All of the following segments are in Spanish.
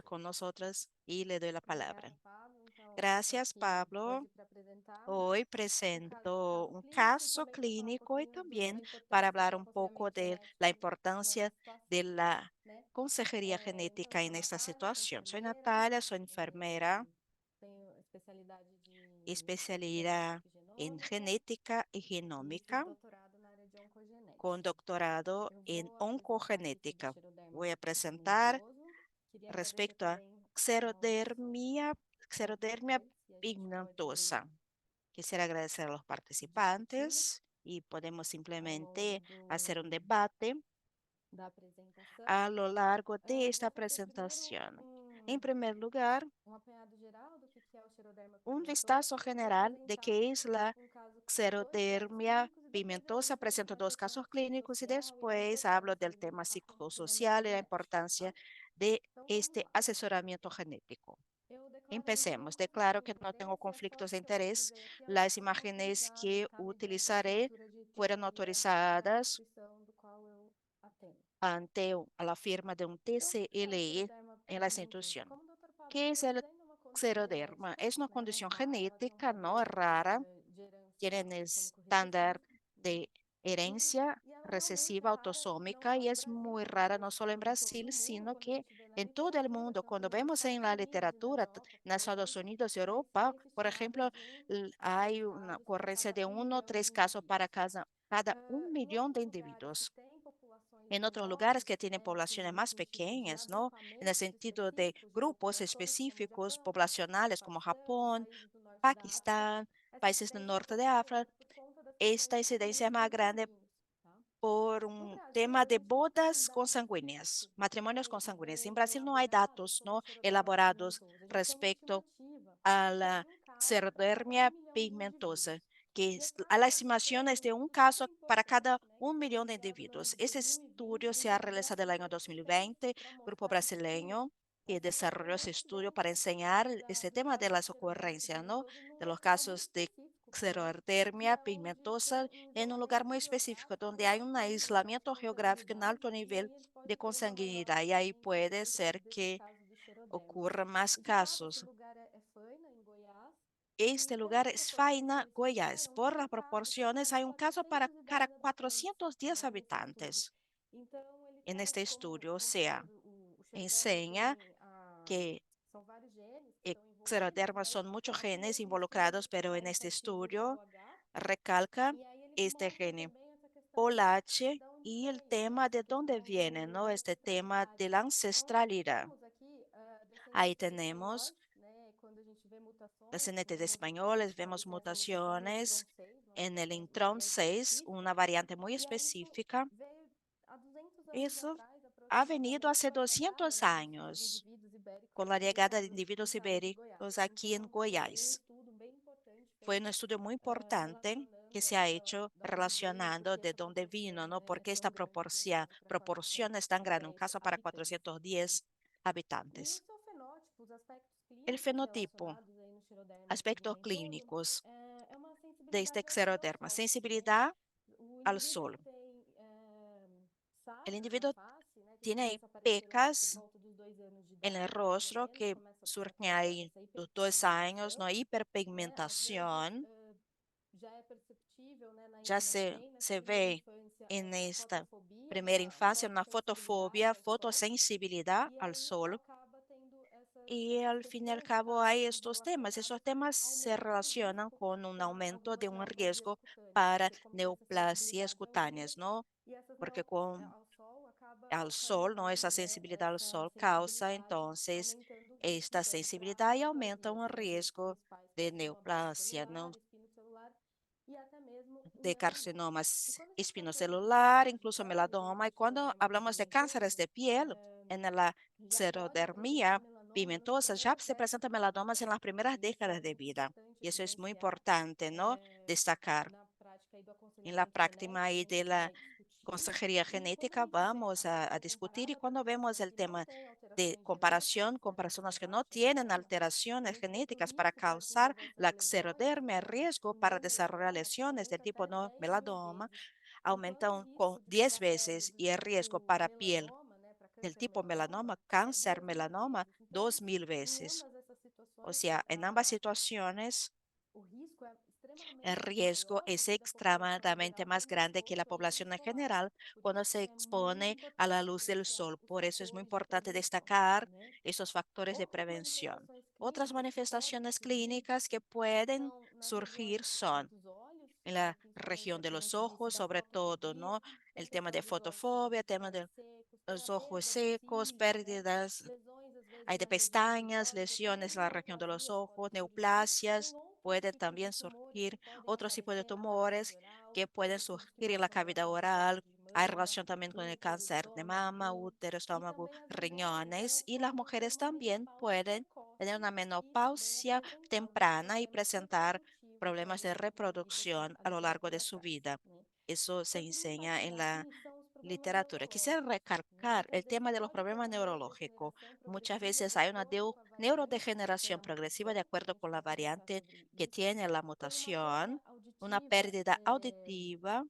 con nosotras y le doy la palabra. Obrigada, Pablo. Então, Gracias, aqui Pablo. hoje para apresentar Hoy um presento caso un clínico e caso também contar um clínico y pouquinho da también para importância hablar do un poco aconselhamento de genético la nessa importancia de situação, la né? consejería Então, genética eu en sou esta Natália, sou situación. Soy enfermeira, Natalia, soy enfermera, tenho especialidade de especialidad genética e en genômica genética y e fiz genómica doutorado na área de con oncogenética. doctorado Eu en vou apresentar o mito do oncogenética. xeroderma Voy a presentar pigmentoso. Queria agradecer respecto a também aos xerodermia participantes e a gente pode pigmentosa. Quisiera agradecer a los discutindo participantes y podemos ao longo simplemente hacer un debate da apresentação. a lo largo de Vou esta fazer primeiro presentación. En primer lugar, um apanhado geral do que é o xeroderma un vistazo pigmentoso, vou general de apresentar qué es la um caso, dois casos xerodermia clínicos, e depois eu pigmentosa. entro Presento na dos questão casos clínicos y psicossocial e a después hablo importância del do tema aconselhamento psicosocial y la genético, tá? importancia de Então vamos este lá. asesoramiento genético. Eu declaro aí que não Empecemos. conflito Declaro de que no tengo interesse, só conflictos de que eu interés. utilizei aqui Las o termo imágenes autorizado, que tá? Mediante a utilizaré assinatura de fueron tutoria da autorizadas instituição do qual eu atendo. ante la firma de un Então, o que que é o TCLE xeroderma en la pigmentoso? institución. Como o Dr. Pablo ¿Qué es falou, el sendo uma condição xeroderma? genética, Es una né, condición rara, ela tem um genética no padrão rara, de tiene herança un autossômico recessivo, estándar né? de herencia E ela realmente é recesiva rara, não autosómica só y no es Brasil, muy rara no mas solo en em todo Brasil, o mundo, sino quando a que gente vê na en todo el literatura, mundo. tanto Cuando nos vemos en Estados la Unidos e na literatura, Europa, en por Estados exemplo, Unidos y já Europa, existe por ejemplo, estimadas de hay una casos para ocurrencia cada de um uno o milhão de tres casos para indivíduos. cada un Em millón de outros lugares que individuos. têm populações En otros lugares menores, que tienen né, poblaciones assim, más com tipo de pequeñas, ¿no? En el agrupamentos sentido de específicos de grupos populações, como o específicos Japão, como o poblacionales como Paquistão, Japón, países do norte da África, Pakistán, essa países del incidência é um norte de pouco África, maior por conta das esta questões incidencia es envolvendo más grande consanguíneos, tá? por No un Brasil, tema a de gente não tem bodas dados consanguíneas, específicos, matrimonios né, e consanguíneos. En bem Brasil no hay elaborados datos, sobre o ¿no? xeroderma elaborados pigmentoso. A gente tem uma respecto estimativa a de la um caso para cada um xerodermia milhão de pigmentosa, indivíduos. que E é a la claro que é estimación es um de un estudo caso super para cada importante, né, que un foi millón de iniciado no ano individuos. de Ese 2020 estudio no se ha Brasil, realizado el año justamente 2020. para Grupo mostrar que brasileño que essa desarrolló questão da ese estudio para incidência enseñar este dos tema de casos de las xeroderma ocurrencias, ¿no? pigmentoso num De los local muito casos de específico, né, que xerodermia é onde pigmentosa tem um en un lugar isolamento muy específico, donde geográfico hay un e de aislamiento alta geográfico en consanguinidade, alto e nivel aí ele de pode ter uma maior consanguinidad. Y ahí incidência puede ser desses que casos de xeroderma. ocurra más E de fato, esse casos. lugar é Faina, em Goiás, Este e pelas lugar es proporções que Faina, eles Goiás. fizeram, Por tem las um caso para proporciones, cada hay un caso para 410 cada habitantes, 410 né, nesse estudo. habitantes Então, ele en traz este como estudio. O sea, mostrando o xeroderma, ele enseña tem que são vários genes que estão envolvidos, xerodermas né? son muchos Até genes mesmo os genes involucrados, pero en este alfa-1 e estudio VAU-H. recalca E aí ele este mostra gene também essa questão POLH da onde y el vem, né? tema de Essa dónde questão viene, ¿no? de Este tema ancestralidade. de la Então, nós ancestralidad. temos aqui Ahí descendentes tenemos espanhóis, né? Quando a gente vê mutações descendientes de nos españoles, vemos ensayos, né? Essa mutação no mutaciones intron 6, en el uma intron variante 6, específica. una variante muy E aí isso específica. veio há 200 anos Eso atrás, ha venido aproximadamente, hace com a chegada, 200 né, desses años indivíduos ibéricos con la aqui llegada de individuos no estado de Goiás. ibéricos aquí en Então, foi um Goiás. estudo bem importante Fue un feito estudio muy importante que relacionando se ha aí hecho da onde veio, relacionando porque de essa dónde vino, proporção, ¿no? né, é Porque tão esta grande de um caso para proporción es tan grande, un 410 caso para habitantes. 410 E habitantes. isso é o fenótipo, os aspectos El clínicos fenotipo, relacionados aí no xeroderma aspectos pigmentoso, clínicos é uma de este sensibilidade ao xeroderma, sol, né? sensibilidad O al indivíduo sol. ele tem El sardas na individuo face, né, que tiene ahí começa a aparecer lá por pecas volta dos 2 anos de en el idade, mais ou rostro menos, que começa a ter surgen ahí essa los 2 años, ¿no? hiperpigmentação, né? Às vezes Hiperpigmentación. já é perceptível, né, Ya bem nessa se primeira ve infância en essa esta fotofobia, né, primera a infancia una fotossensibilidade fotofobia, ao sol, fotosensibilidad e al aí sol. acaba tendo Y essas al fin y al questões, cabo acabam hay sendo estos temas. Esos relacionadas temas a se aumento do relacionan risco con un para aumento de algumas un neoplasias riesgo cutâneas, para porque como tem essa neoplasias sensibilidade tão grande, cutáneas, ¿no? e essas Porque con ao sol acaba al sol, ¿no? Esa ocasionando, né, sensibilidad al essa sol causa sensibilidade, entonces aumentando o risco, esta então, para sensibilidad y aumenta neoplasias, un que as duas riesgo principais, de carcinoma neoplasia, ¿no? celular, espinocelular, e até mesmo o De melanoma. E carcinomas quando a gente está falando de espinocelular, câncer de incluso pele melanoma. dentro Y do cuando xeroderma hablamos de cánceres pigmentoso, de piel, en la já pode apresentar xerodermia melanoma nas pigmentosa, ya primeiras se décadas presenta de vida, melanomas en las primeras e isso é décadas de muito vida. importante Y eso es muy evidenciar importante, ¿no? Destacar. na prática aí do En la aconselhamento práctica genético, a ahí gente de la vai discutir. consejería E quando a genética gente vê a vamos a população discutir. Y comparada, por cuando vemos exemplo, el que não tema tem de alterações genéticas comparación con para personas que causar no tienen xeroderma, alteraciones eles têm um genéticas para risco para causar desenvolver essas la lesões xerodermia, riesgo em para número, desarrollar lesiones del aumenta tipo até no 10 mil melanoma, vezes, enquanto o aumentan con risco de 10 sequelas veces do y el riesgo tipo para piel melanoma, né, para del tipo melanoma, cáncer melanoma, 2000 veces. Em ambas essas O situações, sea, en ambas situaciones, o risco é el extremamente riesgo maior do es que da população extremadamente geral más quando grande que la expõe à luz población en solar. general Por cuando isso se que é muito expone a la importante luz del identificar sol. os Por eso es muy fatores de importante prevenção, destacar né? esos factores de Outras prevención. manifestações Otras clínicas que podem manifestaciones surgir clínicas que pueden são na região surgir son dos olhos, en la principalmente región de los decorrente do início ojos, da sobre todo, fotofobia, ¿no? tem El tema de questão dos olhos serem fotofobia, tema mais de secos, tem a los ojos perda de secos, cílios, né? pérdidas, Lesões, às vezes, hay de na região dos pestañas, olhos, até lesiones en mesmo la región de los neoplasias ojos, podem surgir. Tem neoplasias, outros pueden tipos de también tumores que surgir podem otros tipos de aparecer na cavidade tumores oral, que pueden conhecidos que surgir en mais la são cavidad relacionados ao oral. câncer de Hay mama, relación también con el útero, cáncer de estômago, mama, rim, útero, e estómago, também as mulheres, riñones. elas Y las podem ter mujeres uma también menopausa pueden tener precoce una e também menopausia apresentar alguns temprana y problemas presentar reprodutivos, problemas de como reproducción a a lo largo de literatura su traz, vida. né? Eso se Então, o que nos enseña en faltou la aqui são os problemas literatura. Quisiera neurológicos, né? recalcar Muitas el vezes tema de los pode ter problemas uma neurológicos. neurodegeneração Muchas progressiva veces de hay una acordo com a variante que tem neurodegeneración na progresiva de mutação, que a acuerdo gente con la vai conversar variante sobre que isso. tiene la Tem uma perda mutación, una auditiva, pérdida auditiva,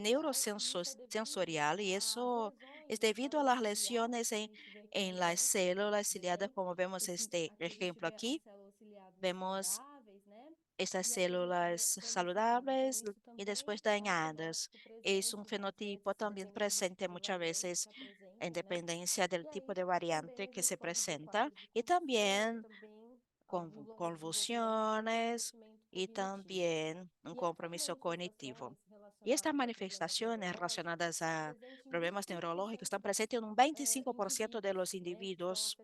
neurosensorial, e isso é devido neurosensorial, y às eso es lesões em debido a células las ciliadas, lesiones que a gente vê aqui na en las imagem, células ciliadas, né? como vemos Esse, este aqui a gente ejemplo vê as aquí. células ciliadas Vemos saudáveis, né? estas E aqui a gente células vê felicidade. Então, saludables isso y também después é um dañadas. fenótipo Es un presente na fenotipo gente, también depende do presente tipo de muchas variante veces que en apresenta, né? dependencia del E tipo aí de variante também a que gente se pode ver presenta quadros de y convulsão e también também con algum desenvolvimento de convulsiones comprometimento y cognitivo. también un E essas compromiso cognitivo. manifestações Y estas relacionadas a problemas manifestaciones neurológicos relacionadas estão a presentes em problemas neurológicos 25% están presentes en un 25% de indivíduos, los né, que são individuos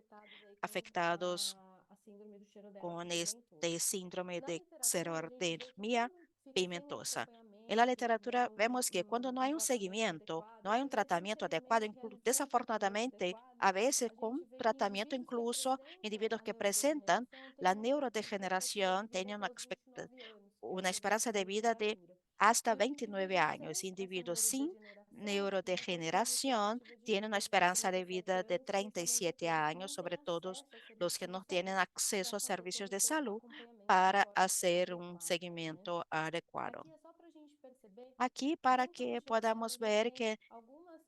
afetados aí com afectados a síndrome do xeroderma con pigmentosa. este síndrome Na de literatura, a gente vê que xerodermia quando fica sem um pigmentosa. En la acompanhamento, né, literatura com vemos que cuando no um hay un tratamento seguimiento, adequado, no ou hay un até mesmo um tratamiento adecuado, segmento que é sem um tratamento desafortunadamente, adequado, a veces a con gente vê que tratamiento indivíduos que incluso, apresentam individuos a que presentan neurodegeneração têm la uma expectativa neurodegeneración de vida tienen até os 29 anos, que é o una que esperanza mostra a de vida de literatura. hasta E os 29 indivíduos años. sem essa Individuos sin neurodegeneração, né, possuem uma neurodegeneración expectativa de tienen una vida de esperanza de 37 vida de anos, principalmente 37 aqueles que años, não sobre têm todo acesso a los que serviços no de tienen saúde acceso para a fazer servicios todo o de seu salud acompanhamento de para forma hacer un adequada, né? seguimiento E adecuado. aqui é só para a gente perceber Aquí que para dentro do que xeroderma a podamos gente ver tem que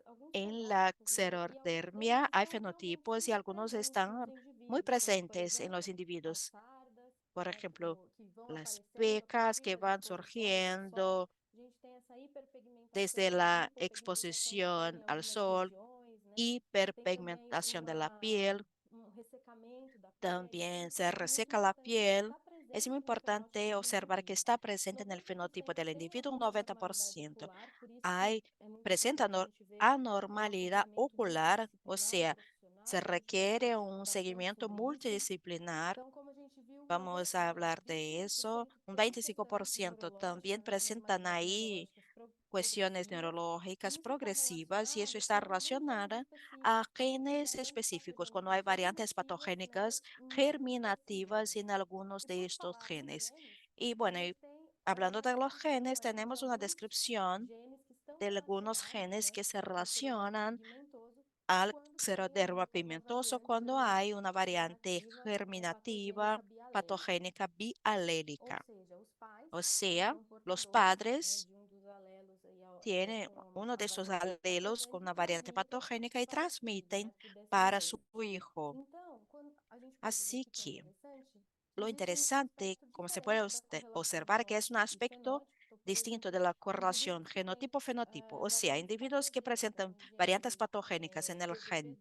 alguns en la fenótipos, né? E alguns deles xerodermia hay estão realmente fenotipos y muito algunos presentes nos están muy indivíduos, como por presentes en los exemplo as individuos. sardas, Por né? ejemplo, Que vão las aparecendo a pecas partir que das van exposições ao sol. surgiendo A gente tem essa desde hiperpigmentação ou la hipopigmentação da pele exposición em al algumas sol, regiões, né? Tem também hiperpigmentación de la piel, um ressecamento da pele. también se Então, é muito reseca la importante ver que piel. está Es muy presente no fenótipo importante do observar que indivíduo. está presente en el fenotipo 90% del tem individuo, un alguma noventa por anormalidade ciento ocular, por isso que Hay, é muito presenta importante a gente ver o anormalidad acompanhamento ocular, o multidisciplinar sea, se profissional. A gente vai requiere conversar un bastante seguimiento sobre isso. multidisciplinar. Então, como a gente viu, Vamos a hablar de 25% eso. Un tem 25% questão también neurológica, né, presentan anormalidades ahí neurológicas cuestiones progressivas, neurológicas e isso está progresivas y eso relacionado está com alguns genes relacionado a específicos. Então, tem genes genes específicos, cuando hay patogênicos variantes germinativas, né, patogénicas em alguns desses germinativas genes. en algunos E de por estos falar em genes. genes, Y a bueno, gente tem hablando uma de los genes, descrição aí de tenemos una alguns descripción genes que estão de algunos relacionados, genes né, que se ao xeroderma relacionan pigmentoso al quando tem xeroderma aí uma pigmentoso variante cuando hay germinativa una variante patogênica germinativa bialélica. patogénica Ou bialélica. seja, os pais O sea, são los portadores, né, padres de um dos alelos aí, tienen com uno a de esos variante alelos con patogênica e una variante transmitem patogénica y para o filho, né, transmiten para o para su descendente. hijo. Então, quando a gente pode ver Así aqui que é que interessante, que lo existe um interesante, aspecto como se puede diferente da correlação observar, que es un genótipo e aspecto fenótipo. Então, por distinto exemplo, de la correlación indivíduos que têm genotipo-fenotipo. O sea, variantes individuos que patogênicas presentan no variantes gene patogénicas en el gen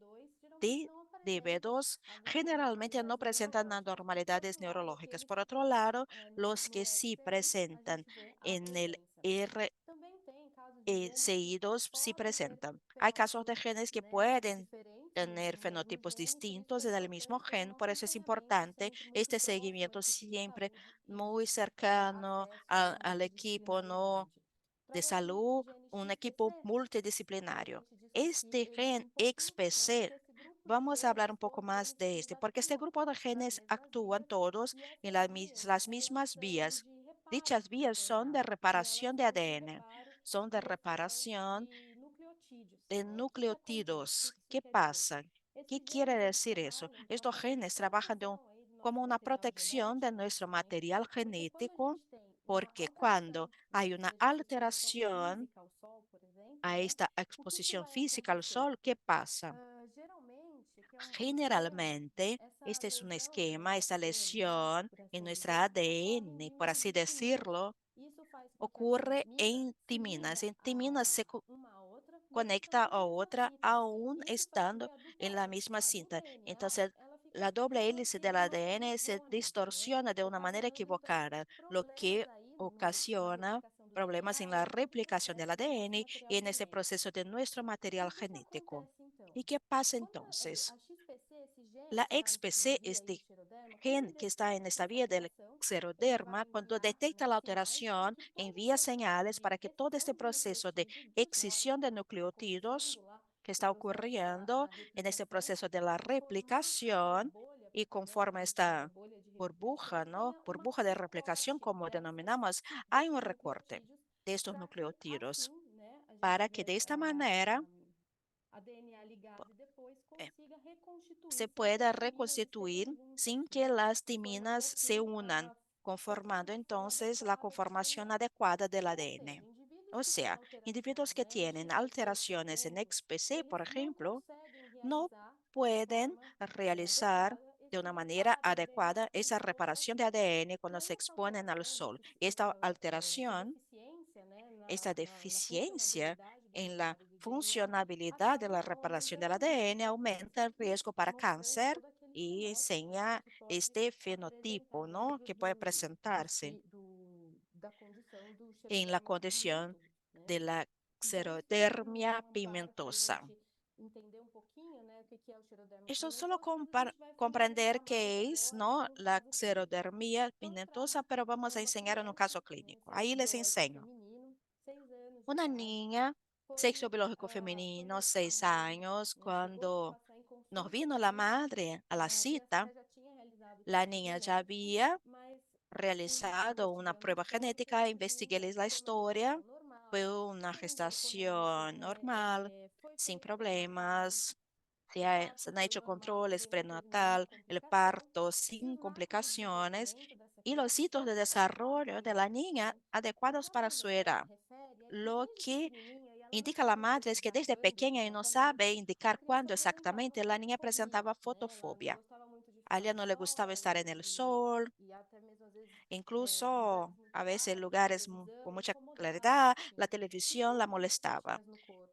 DDB2 geralmente não apresentam TDB2 algumas generalmente no anormalidades presentan neurológicas. Por anormalidades outro lado, neurológicas. aqueles Por que otro têm lado, los no que sí SI, a presentan gente vê a en el presença. Também tem casos de genes que RCI2 sí podem ter presentan. Hay casos fenótipos, de genes que né, pueden diferentes tener no mesmo fenotipos gene, por isso que distintos é en el mismo importante ter um gen, por eso es acompanhamento importante sempre muito este próximo à seguimiento equipe de siempre saúde e muy de cercano acesso aí à al equipo, ¿no?, multidisciplinaridade. de Para esse salud, gene un equipo XPC, a multidisciplinario. gente discutir Este eles gen um pouquinho, né? XPC, Porque esse grupo de vamos a hablar genes, un poco todos más eles de eles este, porque este atuam grupo de nas genes mesmas actúan vias todos e en essas vias, las elas mismas são vías. de reparo Dichas vías do son de DNA e elas reparación de são de ADN, reparo son de de função reparación de nucleotídeos, de né? O que que acontece? O que nucleótidos. que isso ¿Qué quer dizer? pasa? ¿Qué Esses quiere genes, eles decir eso? trabalham Estos como genes trabajan proteção aí do nosso como una material protección de genético, nuestro né? material Porque quando a genético, gente tem uma porque cuando alteração, hay né, una seja por exposição alteración física ao sol, por exemplo, a né? esta O que que exposición vai física al acontecer? sol, ¿qué pasa? Generalmente, este es un esquema, esta lesión en nuestra ADN, por así decirlo, ocurre en timinas. En timinas se conecta a otra aún estando en la misma cinta. Entonces, la doble hélice del ADN se distorsiona de una manera equivocada, lo que ocasiona problemas en la replicación del ADN y en ese proceso de nuestro material genético. ¿Y qué pasa entonces? La XPC, este gen que está en esta vía del xeroderma, cuando detecta la alteración, envía señales para que todo este proceso de excisión de nucleótidos que está ocurriendo en este proceso de la replicación y conforme esta burbuja, ¿no? Burbuja de replicación, como denominamos, hay un recorte de estos nucleótidos para que de esta manera eh, se pueda reconstituir sin que las timinas se unan, conformando entonces la conformación adecuada del ADN. O sea, individuos que tienen alteraciones en XPC, por ejemplo, no pueden realizar de una manera adecuada esa reparación de ADN cuando se exponen al sol. Esta alteración, esta deficiencia en la funcionabilidad de la reparación del ADN aumenta el riesgo para cáncer y enseña este fenotipo, ¿no? Que puede presentarse en la condición de la xerodermia pigmentosa. Esto solo comprender qué es, ¿no? La xerodermia pigmentosa, pero vamos a enseñar en un caso clínico. Ahí les enseño. Una niña, sexo biológico femenino, 6 años, cuando nos vino la madre a la cita, la niña ya había realizado una prueba genética, investiguéles la historia, fue una gestación normal, sin problemas, se han hecho controles prenatal, el parto sin complicaciones y los hitos de desarrollo de la niña adecuados para su edad. Lo que indica la madre es que desde pequeña y no sabe indicar cuándo exactamente la niña presentaba fotofobia. A ella no le gustaba estar en el sol, incluso a veces en lugares con mucha claridad, la televisión la molestaba.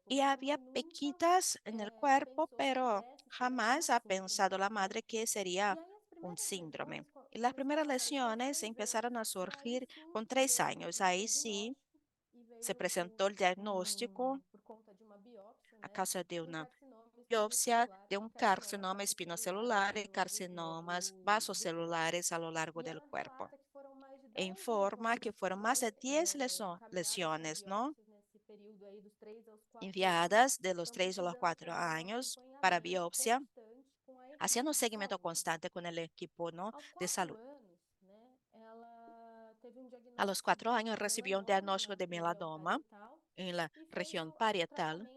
Y había pequitas en el cuerpo, pero jamás ha pensado la madre que sería un síndrome. Y las primeras lesiones empezaron a surgir con 3 años. Ahí sí se presentó el diagnóstico a causa de una biopsia de un carcinoma espinocelular y carcinomas vasocelulares a lo largo del cuerpo. E informa que fueron más de 10 lesiones, ¿no? Enviadas de los 3 a los 4 años para biopsia, haciendo un seguimiento constante con el equipo, ¿no? De salud. A los 4 años recibió un diagnóstico de melanoma en la región parietal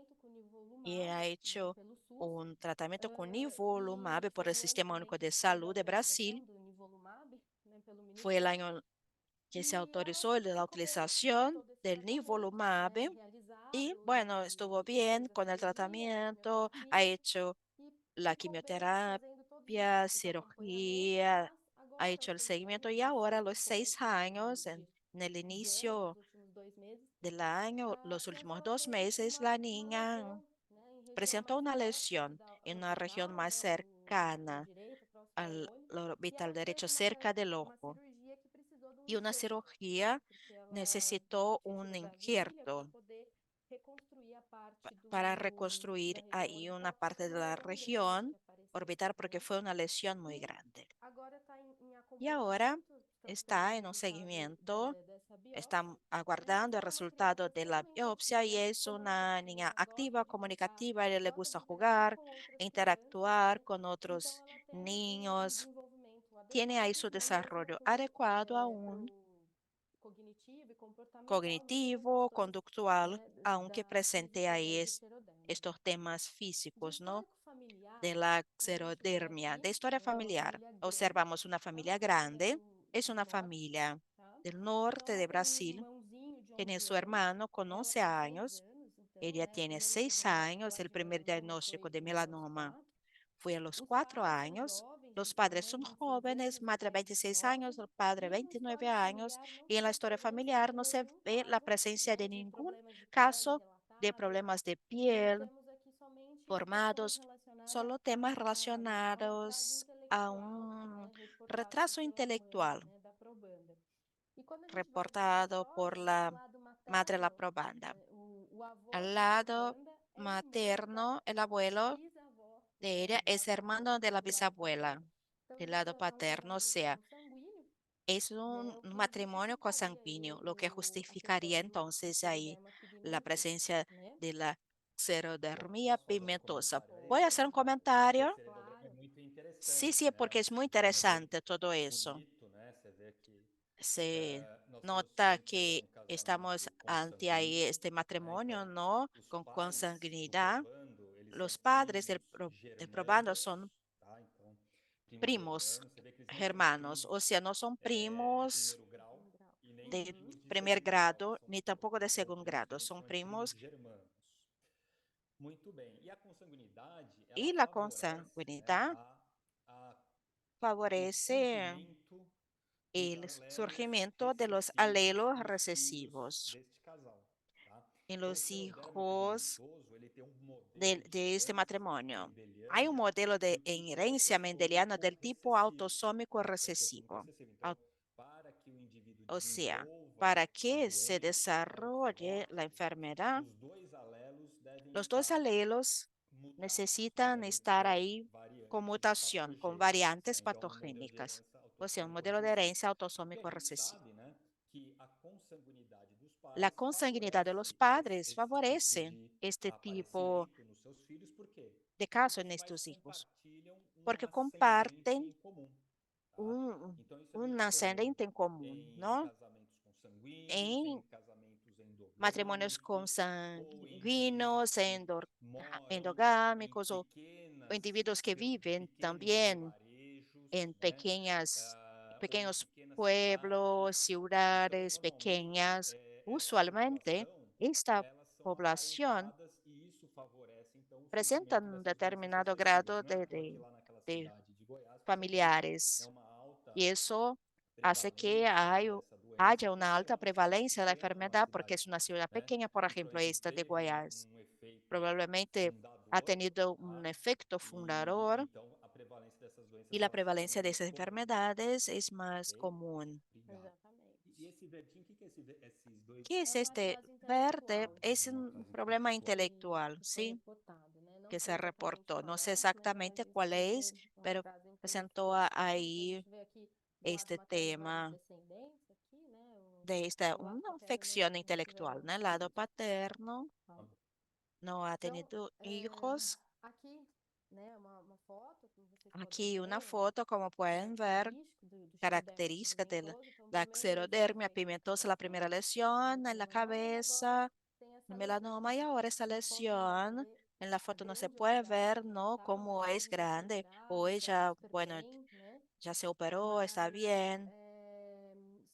y ha hecho un tratamiento con nivolumab por el Sistema Único de Salud de Brasil. Fue el año que se autorizó la utilización del nivolumab y bueno, estuvo bien con el tratamiento, ha hecho la quimioterapia, cirugía, ha hecho el seguimiento y ahora a los 6 años, en el inicio del año, los últimos 2 meses, la niña presentó una lesión en una región más cercana al orbital derecho, cerca del ojo, y una cirugía necesitó un injerto para reconstruir ahí una parte de la región orbital porque fue una lesión muy grande. Y ahora está en un seguimiento, está aguardando el resultado de la biopsia y es una niña activa, comunicativa, a ella le gusta jugar, interactuar con otros niños, tiene ahí su desarrollo adecuado aún cognitivo, conductual, aunque presente ahí estos temas físicos, ¿no? De la xerodermia, de historia familiar. Observamos una familia grande, es una familia del norte de Brasil, tiene su hermano con 11 años, ella tiene 6 años, el primer diagnóstico de melanoma Fue a los 4 años. Los padres son jóvenes, madre 26 años, el padre 29 años, y en la historia familiar no se ve la presencia de ningún caso de problemas de piel formados, solo temas relacionados a un retraso intelectual reportado por la madre la probanda. Al lado materno, el abuelo de ella es hermano de la bisabuela, del lado paterno, o sea, es un matrimonio consanguíneo, lo que justificaría entonces ahí la presencia de la xerodermia pigmentosa. Voy a hacer un Esse comentario. estereograma é muito Sí, interessante, sí, né? porque es muy Ele é bem interesante todo eso. bonito, né? Você vê que Se nós temos nota sempre que um estamos casamento ante ahí consanguíneo, este né? matrimonio, Então, ¿no? os Con pais do consanguinidad. probando, eles são Los padres primos del probando son germanos, tá? Então, primos primos germanos, você vê que eles não são hermanos, o primos sea, no son de primos primeiro grau e nem de primos de primer segundo grau, grado, são ni tampoco de segundo primos grado, diferentes, son são primos primos. germanos. Muito bem. E a consanguinidade, ela Y la favorece, né, consanguinidad o favorece surgimento dos el alelos surgimiento de los recessivos alelos nos filhos recesivos deste casal, tá? en Então, o los esteroderma hijos pigmentoso, ele tem um modelo de de este herança matrimonio. Hay un mendeliana modelo de do tipo herencia mendeliana autossômico del tipo recessivo, autosómico tá? Autossômico recesivo. recessivo. Então, para que o indivíduo O sea, desenvolva para a que se doença, né, o desarrolle la fenótipo, enfermedad, os dois alelos devem los dos estar alelos mutados, necesitan devem estar ser ahí con variantes mutación, con patogênicas, né? variantes Então, um modelo de patogénicas. herança O sea, un autossômico modelo de recessivo. herencia Porque a autosómico gente recesivo. sabe, né, que a consanguinidade dos La pais consanguinidad de los favorece padres esse tipo favorece de este tipo aparecimento nos seus filhos, por quê? de Porque caso en os pais estos hijos, compartilham um porque ascendente comparten em comum, tá? un, Então isso é un muito comum ascendente en común, em ¿no? casamentos consanguíneos, En em casamentos matrimonios endogâmicos ou em indivíduos consanguíneos, que moram em endogámicos o pequenas, individuos que viven pequenos también vilarejos, en né? Ou em pequeños pequenas pueblos, cidades. Então, ciudades normalmente, pequeñas. essa Usualmente, população, esta elas são población aparentadas e isso favorece, então, o presenta surgimento un dessas doenças determinado recessivas. grado Não é à toa que lá naquela de cidade de Goiás você tem, né, familiares uma alta y eso hace que prevalência dessa doença, haya una porque é alta uma cidade prevalencia de la pequena, uma enfermedad porque cidade, es una ciudad né? pequeña, por Então ejemplo, isso esta de teve Goiás. um efeito Probablemente ha fundador, tenido un tá? efecto E fundador então a prevalência dessas y doenças la elas se prevalencia tornam de mais esas comuns, enfermedades es más ok? común. Obrigado. E Exatamente. esse verdinho, o que que é esses dois? ¿Qué É es uma este atrase verde? intelectual Es Uma un atrase problema intelectual. intelectual, que foi ¿sí? reportado, né? Não Que sei se exatamente reportó. qual No sé é, né? Mas exactamente diz cuál es, ser um pero atraso presentó intelectual, né? Então a ahí gente vê aqui do lado este materno várias tema descendências aqui, né? de esta, Do lado una paterno afección não intelectual, tiveram ¿no? El lado filhos. paterno Ah, no ha Então, tenido hijos. aqui, né, uma foto, como vocês podem Aquí una ver, foto, como pueden ver, característico do xeroderma características de pigmentoso. Então, la primeira lesão xerodermia foi pigmentosa, la primera no lesión en la melanoma e agora cabeza, tem el essa lesão melanoma, y aqui. ahora esta Na foto não dá para lesión. ver En la a foto no se puede grandiosidade ver, que ela ¿no? tá, Cómo mas es hoje está grande. O operada, tá ella, super bueno, bem, né? ya se operó, está Mas bien,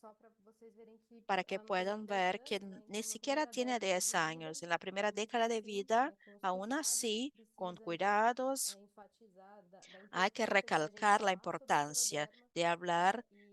só para vocês verem que para que ela não tem nem puedan 10 ver que anos, né? ni Então, na siquiera primeira tiene década de 10 vida, años. En la primera ainda década de assim, vida, né, com os aún cuidados, así, con precisa cuidados, enfatizar da hay que importância de que a gente recalcar la falar sobre o importancia xeroderma, de né? hablar E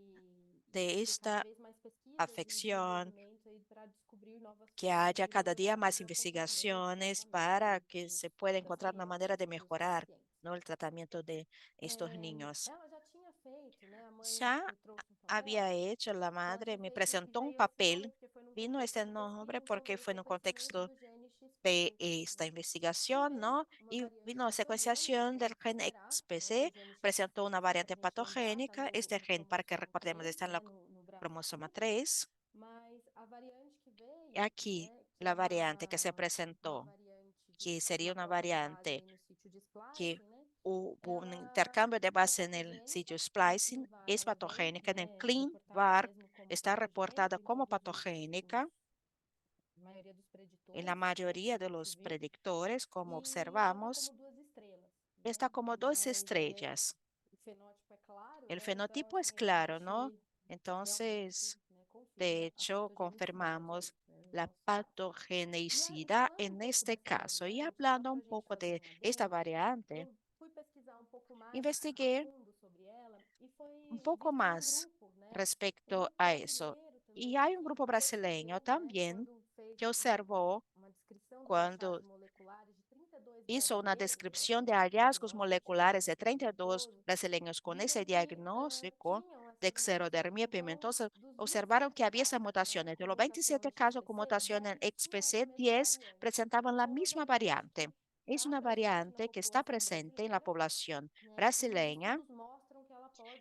de ter cada esta vez mais pesquisas e afección, desenvolvimento aí para descobrir novas que formas haya de cada día melhorar más o acompanhamento, o investigaciones tratamento para que se pueda das encontrar una crianças, manera de dos mejorar, pacientes. ¿no? El tratamiento de estos niños. Ela já tinha feito, né? A mãe Ya trouxe um papel había hecho, la que ela madre tinha me feito, que presentó un veio esse nome papel, porque foi num vino contexto este de pesquisa, nombre então porque veio o fue en un sequenciamento contexto do gene de XPC, esta né? Que investigación, vem ¿no? uma Y variante vino a patogênica secuenciación que a del gente gen esperar, né? Que o XPC, gene presentó una XPC variante a gente lembrar tá patogénica. Este no gen, para que cromossomo recordemos, 3, está en la né? No braço cromosoma azul, 3. mas a variante que Y veio, aquí, né? Que é la variante que se uma presentó, variante que de sería uma una própria base variante aí no sítio de que splicing, né? hubo un Ela intercambio de é base en el patogênica, sitio no splicing, ClinVar es ela vem, patogénica. En el né, reportada ClinVar mesmo como está patogênica, reportada como inclusive patogénica a maioria dos en la preditores, né, mayoría de se los vê, predictores, como e ela tá observamos, como duas estrelas, está né, como dos mas estrellas. o fenótipo é claro, El né, então fenotipo es assim, a claro, ¿no? gente realmente, Entonces, né, de confirma a hecho, patogenicidade aí, confirmamos né, no la nosso caso. E aí, patogenicidad falando um en pouco este dessa caso y variante, só hablando para a un gente poco fazer de um esta adendo, variante, eu fui pesquisar um investigué un poco más respecto a eso. Y hay un grupo brasileño también que observó cuando hizo una descripción de hallazgos moleculares de 32 brasileños con ese diagnóstico de xerodermia pigmentosa, observaron que había esas mutaciones. De los 27 casos con mutación en XPC, 10 presentaban la misma variante. Es una variante que está presente en la población brasileña.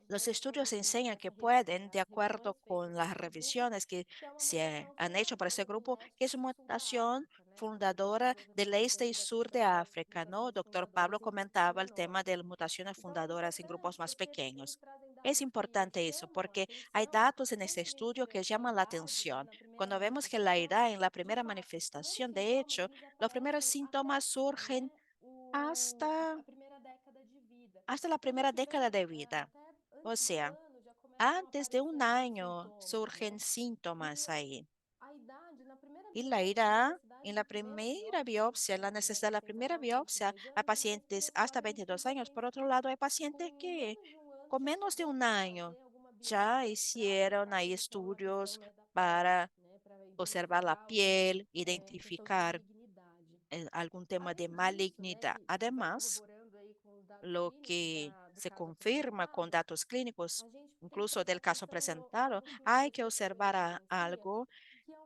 Los estudios enseñan que pueden, de acuerdo con las revisiones que se han hecho para este grupo, que es una mutación fundadora del este y sur de África, ¿no? Doctor Pablo comentaba el tema de las mutaciones fundadoras en grupos más pequeños. Es importante eso porque hay datos en este estudio que llaman la atención. Cuando vemos que la edad en la primera manifestación, de hecho, los primeros síntomas surgen hasta, hasta la primera década de vida. O sea, antes de un año surgen síntomas ahí. Y la irá en la primera biopsia, la necesidad de la primera biopsia a pacientes hasta 22 años. Por otro lado, hay pacientes que con menos de un año ya hicieron ahí estudios para observar la piel, identificar algún tema de malignidad. Además, lo que se confirma con datos clínicos, incluso del caso presentado, hay que observar algo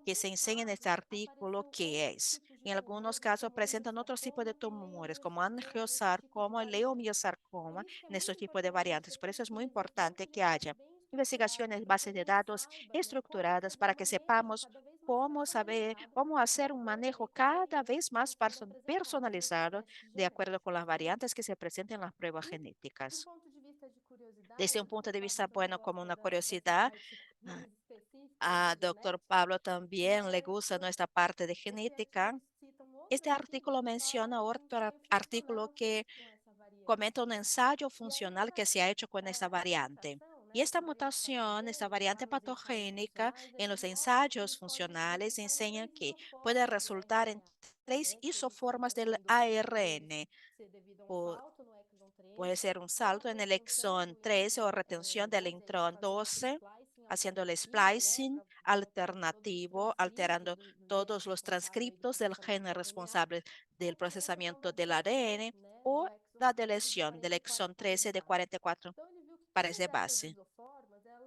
que se enseña en este artículo que es. En algunos casos presentan otros tipos de tumores como angiosarcoma, leomiosarcoma, en estos tipos de variantes. Por eso es muy importante que haya investigaciones, bases de datos estructuradas para que sepamos cómo saber, cómo hacer un manejo cada vez más personalizado de acuerdo con las variantes que se presentan en las pruebas genéticas. Desde un punto de vista, bueno, como una curiosidad, ah, a doctor Pablo también le gusta nuestra parte de genética. Este artículo menciona otro artículo que comenta un ensayo funcional que se ha hecho con esta variante. Y esta mutación, esta variante patogénica en los ensayos funcionales enseña que puede resultar en tres isoformas del ARN. O puede ser un salto en el exón 13 o retención del intrón 12, haciendo el splicing alternativo, alterando todos los transcriptos del gen responsable del procesamiento del ADN, o la deleción del exón 13 de 44 pares de base.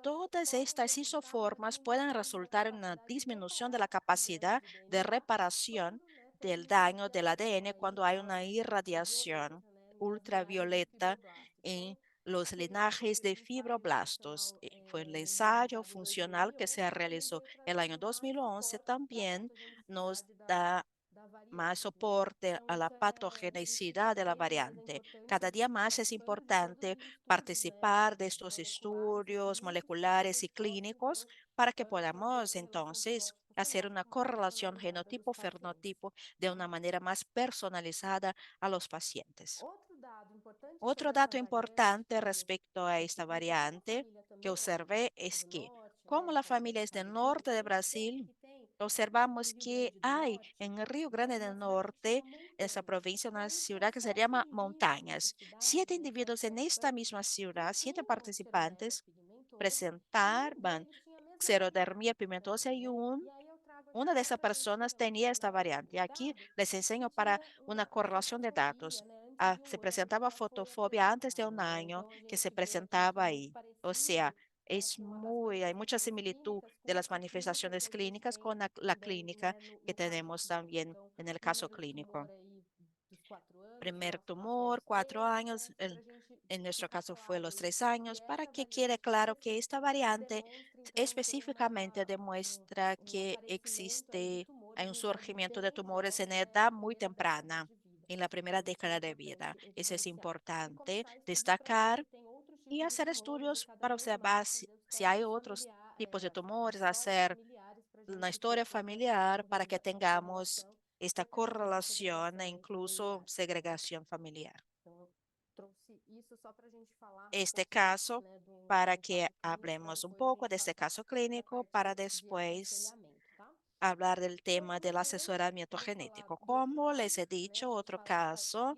Todas estas isoformas pueden resultar en una disminución de la capacidad de reparación del daño del ADN cuando hay una irradiación ultravioleta en los linajes de fibroblastos. Fue el ensayo funcional que se realizó el año 2011. También nos da más soporte a la patogenicidad de la variante. Cada día más es importante participar de estos estudios moleculares y clínicos para que podamos entonces hacer una correlación genotipo-fenotipo de una manera más personalizada a los pacientes. Otro dato importante respecto a esta variante que observé es que, como la familia es del norte de Brasil, observamos que hay en el Río Grande del Norte, esa provincia, una ciudad que se llama Montañas. 7 individuos en esta misma ciudad, 7 participantes, presentaban xerodermia pigmentosa y una de esas personas tenía esta variante. Aquí les enseño para una correlación de datos. Se presentaba fotofobia antes de un año que se presentaba ahí. O sea, hay mucha similitud de las manifestaciones clínicas con la clínica que tenemos también en el caso clínico. Primer tumor, 4 años, en nuestro caso fue los 3 años, para que quede claro que esta variante específicamente demuestra que hay un surgimiento de tumores en edad muy temprana, en la primera década de vida. Eso es importante destacar y hacer estudios para observar si hay otros tipos de tumores, hacer una historia familiar para que tengamos esta correlación e incluso segregación familiar. Este caso, para que hablemos un poco de este caso clínico, para después hablar del tema del asesoramiento genético. Como les he dicho, otro caso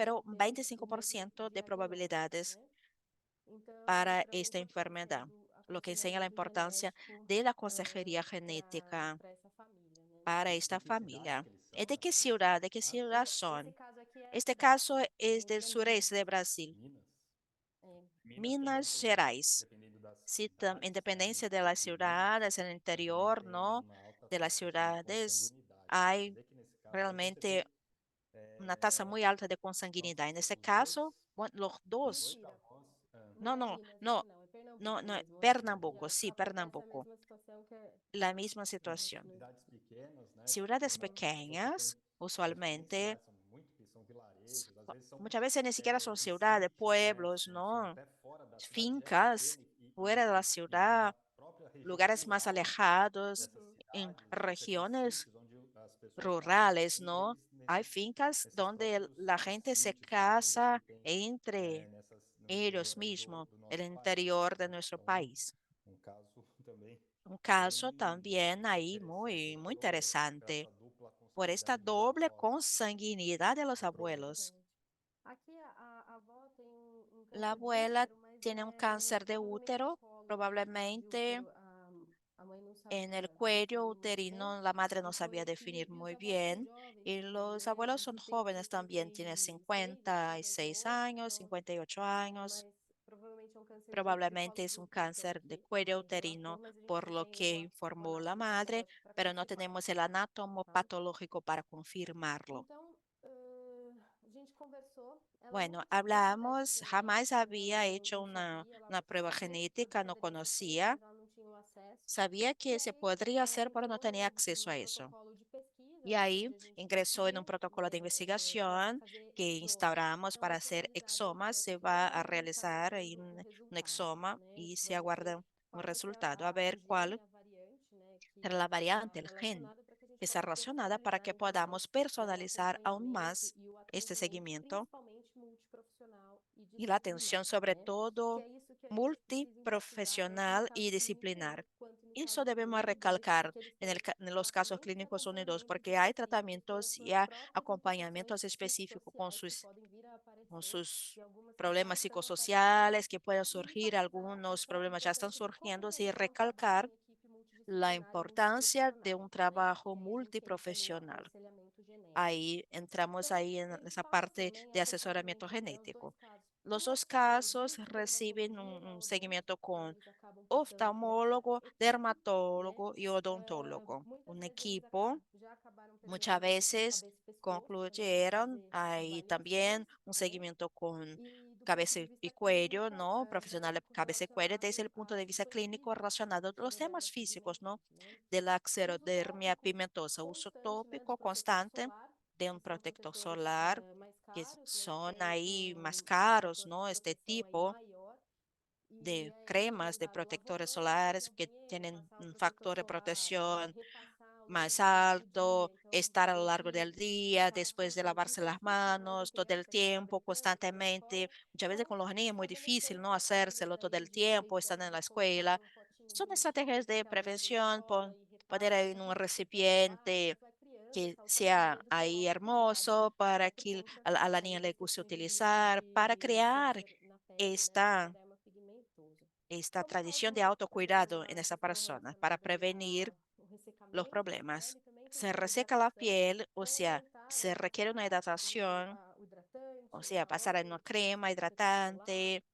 pero 25% de probabilidades para esta enfermedad, lo que enseña la importancia de la consejería genética para essa família, né? para De que esta cidades familia. que eles ¿Es são, de qué essa ciudad? ¿De qué família? ciudad Nesse son? caso aqui é Este caso Brasil, es del é Minas. sureste de Brasil, Minas. É. Minas também Minas tem, Gerais. dependendo das Sí, cidades, independencia de ou las de Minas, ciudades, en el também interior, tem ¿no? uma alta De las taxa de ciudades, consanguinidade. Você hay vê que nesse caso aí você realmente tem una tasa muy alta de consanguinidad. En este os dois, caso, los os dos, dois Mentira, avós. no, não é no, Minas no, esse não, é no, Pernambuco no, mesmo. E Pernambuco, sí, acontece a Pernambuco, mesma situação la misma que é isso situación. mesmo. Cidades pequenas, né? Ciudades Uhum. Você tem pequeñas, as usualmente, diferenciais são muito, que são vilarejos, às vezes são muchas veces ni siquiera son de ciudades, sítios, né? pueblos, São ¿no? até fora da cidade, já é Fincas pequena fuera de la e na ciudad, própria região lugares más rural alejados, dessas en cidades, você tem regiones sítios onde as pessoas casam rurales, entre ¿no? eles Hay fincas nesses donde próprios la gente se sítios, fazendas que casa tem entre no interior ellos aí mismos, do el nosso país, interior de né? nuestro Então, país. caso também Un caso bem también ahí interessante muy por interesante essa dupla por esta consanguinidade dos doble avós, né? consanguinidad de los abuelos. Interessante. Aqui a avó tem um La câncer de abuela útero, mas tiene un é cáncer de provavelmente no útero, colo de probablemente útero. A mãe não en el sabia cuello definir, né? uterino, la madre no sabía definir E os muy avós são bien. jovens Y também, los né? abuelos son Existem jóvenes de también, tienen 56, cincuenta y seis 58, años, então 58 años. mas provavelmente é um câncer de colo Probablemente es de un útero, que é o cáncer de que cuello é uterino, delator, mas a gente por não lo tem que o informó la anátome madre, patológico para pero no confirmar, tenemos el anátomo tá? patológico para confirmarlo. Então, a gente conversou, ela Bueno, nunca tinha feito teste hablamos, jamás genético, né? Ela había hecho não sabia, ela una prueba sabia que genética, poderia no ter deficiência, conocía. mas ela não tinha o acesso. Sabía E que se aí, podría hacer, pero no entrou tenía num, acceso a num eso. protocolo de pesquisa, Y né? ahí Onde a gente ingresó en un decidiu, protocolo de né, para investigación fazer que exomas. instauramos Então, para ela foi hacer realizado um exomas. Se va exoma a e está realizar ahí aguardando o un resultado, exoma né? y se Vamos ver aguarda un qual que é resultado, a o ver gene, cuál a variante, né, era la que está variante, el gen relacionada para que a gente que está possa relacionada para personalizar, que então, podamos né, o personalizar aún acompanhamento más e o este atendimento, seguimiento principalmente multiprofissional e y la atención disciplinar, sobre né? Que todo é isso que a gente precisa enfatizar tanto no multiprofesional caso y clínico disciplinar. quanto no Eso caso debemos 1 e 2, recalcar porque eles en, têm en los casos tratamento e clínicos 1 y 2, acompanhamento porque hay específicos com as tratamientos y suas hay próprias implicações acompañamientos específicos psicossociais que podem vir a con aparecer, sus e algumas problemas questões estão aparecendo, psicosociales que pueden e surgir, enfatizar o algunos quão problemas ya están importante, como surgiendo, que a y gente não trabalha recalcar em equipe la multidisciplinar e importancia de multiprofissional, un né? trabajo E aí a gente entra no multiprofesional. aconselhamento genético. Ahí entramos Então, ahí en eles esa fazem parte também de asesoramiento acompanhamento, né? Os dois genético. casos, Los um dos casos oftalmologista, reciben dermatologia e un odonto, seguimiento né? con Eles acabam ficando nessa oftalmólogo, equipe, né? dermatólogo y odontólogo. Muitas Un vezes eles equipo já acabaram muchas percebendo que tem veces cabeça e pescoço também para concluyeron fazer ahí avaliações, también un né? seguimiento con E do ponto cabeza de y vista cuello, clínico, ¿no? Profesional de médico cabeza y cuello desde relacionado el punto a de vista clínico dispositivos relacionado a de los temas xeroderma físicos, ¿no? pigmentosa, né? De la Uso xerodermia tópico pigmentosa, uso constante, né, dos tópico protetores constante solar, de que un são protector protetores solar, mais que caros, né, que son tem ahí más um caros, fator de ¿no? Este proteção aí tipo maior e de é cremas de recomendado lavar o protectores rosto antes de ir solares ao que banheiro, tienen passar o un protetor factor de solar, protección repassar ao longo más do dia, alto, então estar a lo tem largo del que día, estar después de lavarse las difícil, né, de manos, todo el criança que acaba tiempo, entrando na constantemente. escola, Muchas veces então con los niños es muy estabelecer difícil, ¿no? estratégias Hacérselo todo aí el de tiempo, están en higiene, la colocar escuela. num potinho Son bonitinho estrategias que de fica ao longo da prevención, escola e poner repassa ahí en para un que fique controlado, recipiente tanto a criança, que salpicando sea ou você ahí coloca cuidado hermoso para por que conta a la aí niña le dessa guste questão de risco utilizar, para de crear câncer na pele, né, do esta, xeroderma pigmentoso. esta Como tradición de caso autocuidado en uma esa questão persona, para relacionada aí prevenir o los ressecamento da problemas. pele, também tem Se que ter reseca la hidratação. piel, o Então, sea, orientar aí se a requiere una passar hidratación, o hidratante, o o sea, pasar en sabão, una o crema protetor solar, hidratante,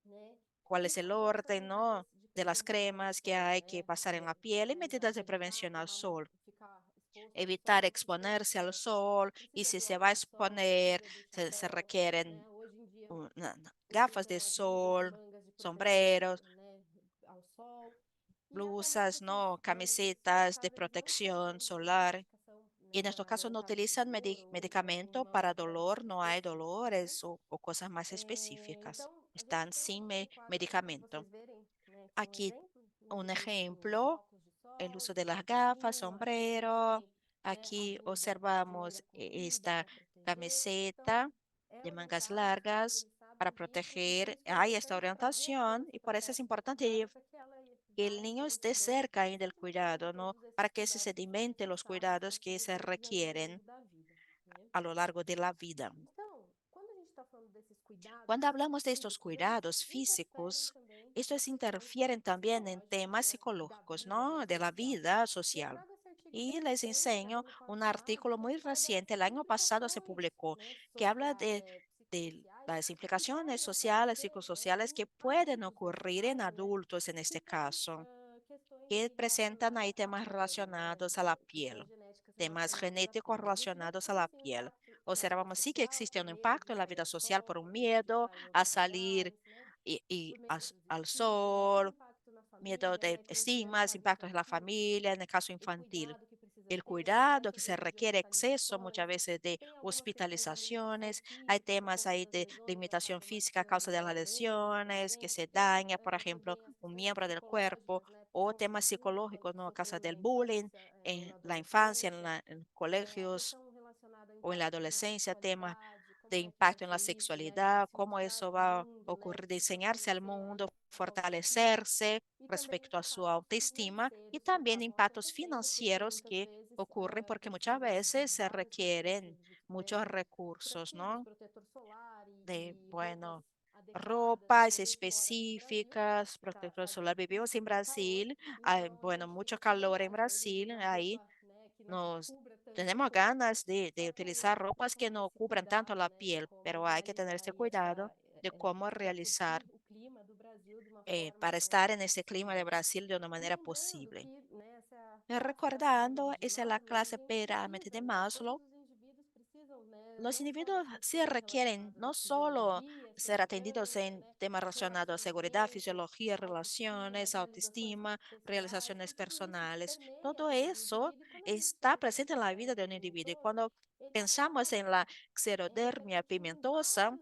né? cuál E es el fazer orden, essas ¿no? dicas de De las prevenção cremas que toda, hay que né? pasar en la piel y medidas de Evitar prevención al tomar sol. ficar exposto ao Evitar sol, porque exponerse al sol y precisa si do se va a óculos de sol, exponer, precisa do se chapéu, requieren né? Hoje em dia gafas de existem as blusas de sol, mangas de proteção, sombreros, né, ao sol. E atualmente blusas, ¿no? esses Camisetas de fabricantes não têm protección mais solar. medicação, Y né, en estos casos no no caso de utilizan dor ou orientação medicamento numa para região dolor, no hay específica, né? dolores o cosas más específicas. Então, a gente Están tem sin aqui um quadro aqui para medicamento. vocês verem, né, que é um Aquí exemplo, né, un do ejemplo, óculos de el sol, uso que de tem las um gafas, pontinho. Aqui a gente sombrero. tem, né, a Aquí blusa de manga observamos comprida esta para proteger. Então, camiseta é de mangas orientado, os pais largas eles para sabem disso e por proteger. isso que é Hay esta importante trazer a orientación criança y para por eso es perto da importante privada para que ela que vá el niño esté entendendo cerca ahí del né, cuidado, ¿no? todos Para esses que se cuidados que são sedimente los necessários para cuidados que serem se feitos ali ao requieren longo da vida, né? a lo largo de la vida. Então, quando a gente está falando desses Cuando hablamos de estos cuidados físicos, estos interfieren también en temas psicológicos, ¿no? De la vida social. Y les enseño un artículo muy reciente, el año pasado se publicó, que habla de las implicaciones sociales, psicosociales que pueden ocurrir en adultos en este caso, que presentan ahí temas relacionados a la piel, temas genéticos relacionados a la piel. Observamos sí que existe un impacto en la vida social por un miedo a salir al sol, miedo de estigmas, impactos en la familia, en el caso infantil. El cuidado que se requiere exceso muchas veces de hospitalizaciones, hay temas ahí de limitación física a causa de las lesiones, que se daña, por ejemplo, un miembro del cuerpo, o temas psicológicos, ¿no? A causa del bullying en la infancia, en colegios o en la adolescencia, temas de impacto en la sexualidad, cómo eso va a ocurrir, de enseñarse al mundo, fortalecerse respecto a su autoestima y también impactos financieros que ocurren porque muchas veces se requieren muchos recursos, ¿no? De, bueno, ropas específicas, protector solar. Vivimos en Brasil, hay, bueno, mucho calor en Brasil, ahí nos tenemos ganas de utilizar ropas que no cubran tanto la piel, pero hay que tener este cuidado de cómo realizar para estar en este clima de Brasil de una manera posible. Recordando, esa es la clase pirámide de Maslow. Los individuos sí requieren no solo ser atendidos en temas relacionados a seguridad, fisiología, relaciones, autoestima, realizaciones personales. Todo eso está presente en la vida de un individuo. Y cuando pensamos en la xerodermia pigmentosa,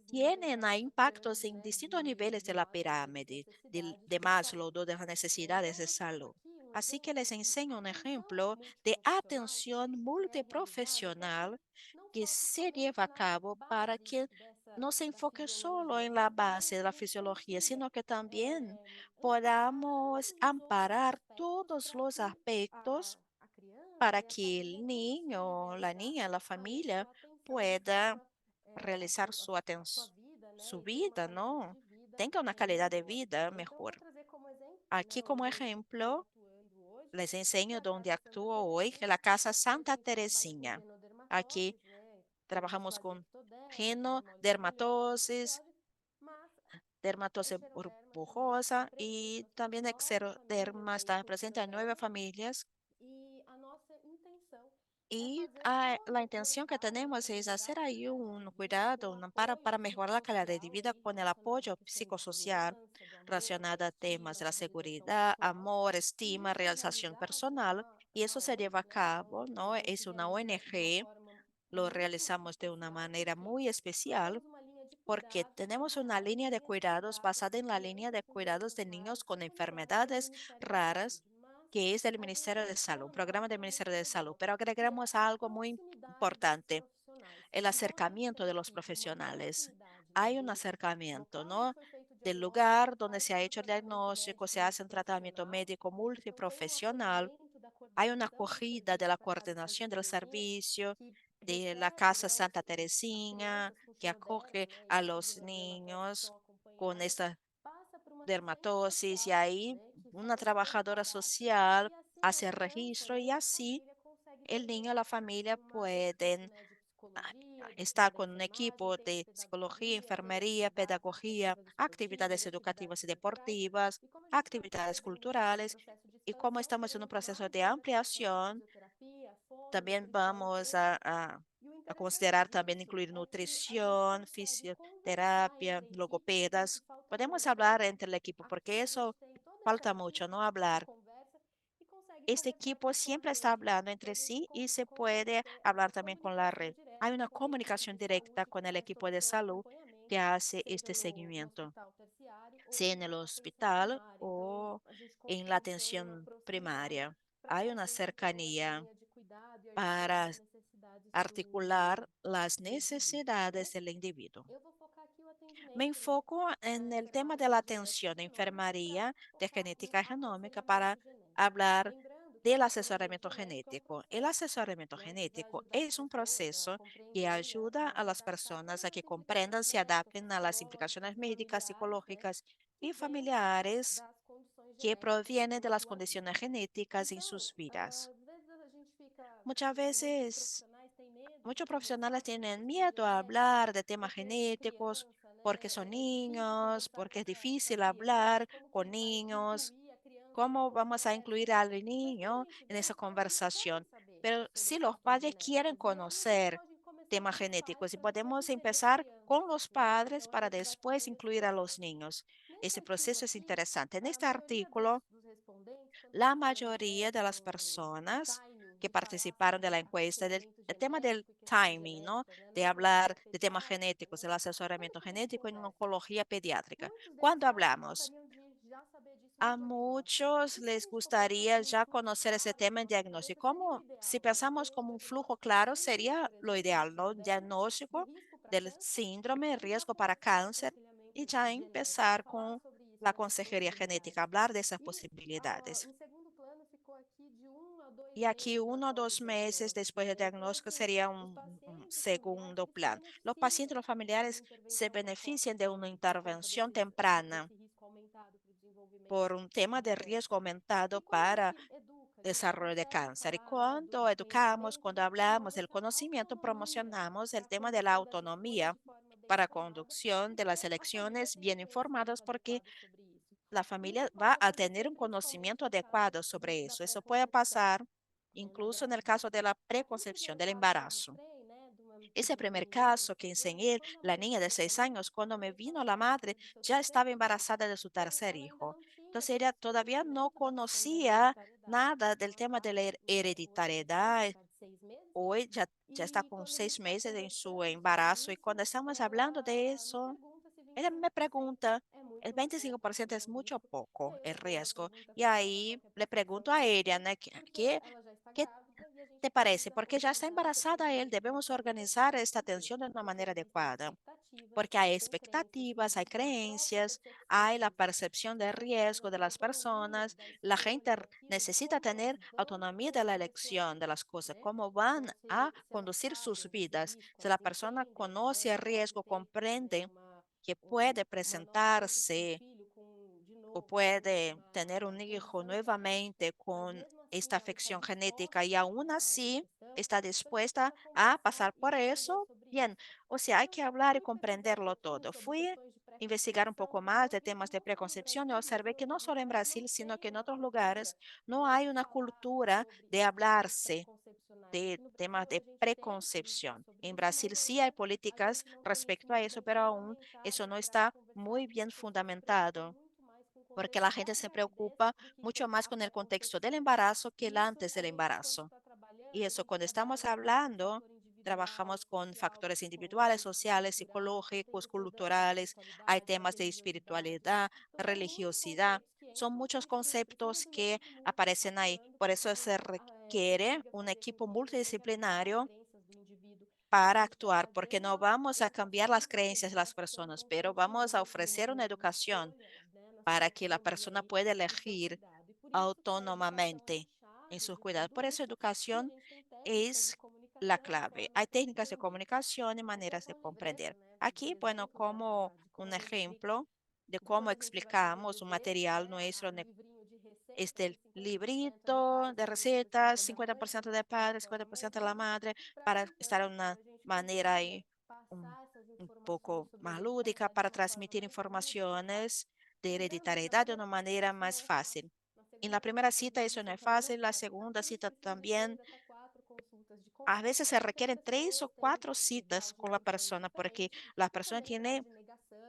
tienen impactos en distintos niveles de la pirámide de Maslow, de las necesidades de salud. Así que les enseño un ejemplo de atención multiprofesional que se lleva a cabo para que no se enfoque solo en la base de la fisiología, sino que también podamos amparar todos los aspectos para que el niño, la niña, la familia pueda realizar su vida, ¿no? Tenga una calidad de vida mejor. Aquí como ejemplo, les enseño dónde actúo hoy, en la Casa Santa Teresina. Aquí trabajamos con dermatosis, dermatosis burbujosa y también exeroderma. Está presente en 9 familias. Y la intención que tenemos es hacer ahí un cuidado, un amparo para mejorar la calidad de vida con el apoyo psicosocial relacionado a temas de la seguridad, amor, estima, realización personal. Y eso se lleva a cabo, ¿no? Es una ONG, lo realizamos de una manera muy especial porque tenemos una línea de cuidados basada en la línea de cuidados de niños con enfermedades raras, que es del Ministerio de Salud, un programa del Ministerio de Salud, pero agregamos algo muy importante, el acercamiento de los profesionales. Hay un acercamiento, ¿no? Del lugar donde se ha hecho el diagnóstico, se hace un tratamiento médico multiprofesional, hay una acogida de la coordinación del servicio de la Casa Santa Teresina, que acoge a los niños con esta dermatosis y ahí una trabajadora social hace el registro y así el niño y la familia pueden estar con un equipo de psicología, enfermería, pedagogía, actividades educativas y deportivas, actividades culturales. Y como estamos en un proceso de ampliación, también vamos a considerar también incluir nutrición, fisioterapia, logopedas. Podemos hablar entre el equipo porque eso falta mucho, no hablar. Este equipo siempre está hablando entre sí y se puede hablar también con la red. Hay una comunicación directa con el equipo de salud que hace este seguimiento, sea en el hospital o en la atención primaria. Hay una cercanía para articular las necesidades del individuo. Me enfoco en el tema de la atención de enfermería, de genética genómica, para hablar del asesoramiento genético. El asesoramiento genético es un proceso que ayuda a las personas a que comprendan, se adapten a las implicaciones médicas, psicológicas y familiares que provienen de las condiciones genéticas en sus vidas. Muchas veces, muchos profesionales tienen miedo a hablar de temas genéticos porque son niños, porque es difícil hablar con niños. ¿Cómo vamos a incluir al niño en esa conversación? Pero si los padres quieren conocer temas genéticos y podemos empezar con los padres para después incluir a los niños. Ese proceso es interesante. En este artículo, la mayoría de las personas que participaron de la encuesta del el tema del timing, ¿no? De hablar de temas genéticos, del asesoramiento genético en oncología pediátrica. Cuando hablamos, a muchos les gustaría ya conocer ese tema en diagnóstico. Como si pensamos como un flujo claro, sería lo ideal, ¿no? Diagnóstico del síndrome, riesgo para cáncer y ya empezar con la consejería genética, hablar de esas posibilidades. Y aquí 1 o 2 meses después del diagnóstico sería un segundo plan. Los pacientes y los familiares se benefician de una intervención temprana por un tema de riesgo aumentado para desarrollo de cáncer. Y cuando educamos, cuando hablamos del conocimiento, promocionamos el tema de la autonomía para conducción de las elecciones bien informadas porque la familia va a tener un conocimiento adecuado sobre eso. Eso puede pasar incluso en el caso de la preconcepción, del embarazo. Ese primer caso que enseñé, la niña de 6 años, cuando me vino la madre, ya estaba embarazada de su tercer hijo. Entonces ella todavía no conocía nada del tema de la hereditariedad. Hoy ya está con 6 meses en su embarazo y cuando estamos hablando de eso, ella me pregunta, ¿el 25% es mucho o poco el riesgo? Y ahí le pregunto a ella, ¿no? ¿Qué te parece? Porque ya está embarazada él, debemos organizar esta atención de una manera adecuada, porque hay expectativas, hay creencias, hay la percepción de riesgo de las personas. La gente necesita tener autonomía de la elección de las cosas, cómo van a conducir sus vidas. Si la persona conoce el riesgo, comprende que puede presentarse o puede tener un hijo nuevamente con esta afección genética y aún así está dispuesta a pasar por eso, bien, o sea, hay que hablar y comprenderlo todo. Fui a investigar un poco más de temas de preconcepción y observé que no solo en Brasil, sino que en otros lugares no hay una cultura de hablarse de temas de preconcepción. En Brasil sí hay políticas respecto a eso, pero aún eso no está muy bien fundamentado porque la gente se preocupa mucho más con el contexto del embarazo que el antes del embarazo. Y eso, cuando estamos hablando, trabajamos con factores individuales, sociales, psicológicos, culturales, hay temas de espiritualidad, religiosidad, son muchos conceptos que aparecen ahí. Por eso se requiere un equipo multidisciplinario para actuar, porque no vamos a cambiar las creencias de las personas, pero vamos a ofrecer una educación para que la persona pueda elegir autónomamente en sus cuidados. Por eso educación es la clave. Hay técnicas de comunicación y maneras de comprender. Aquí, bueno, como un ejemplo de cómo explicamos un material nuestro, este librito de recetas, 50% de padre, 50% de la madre, para estar de una manera ahí un, un poco más lúdica, para transmitir informaciones de hereditariedad de una manera más fácil. En la primera cita eso no es fácil, la segunda cita también. A veces se requieren 3 o 4 citas con la persona porque la persona tiene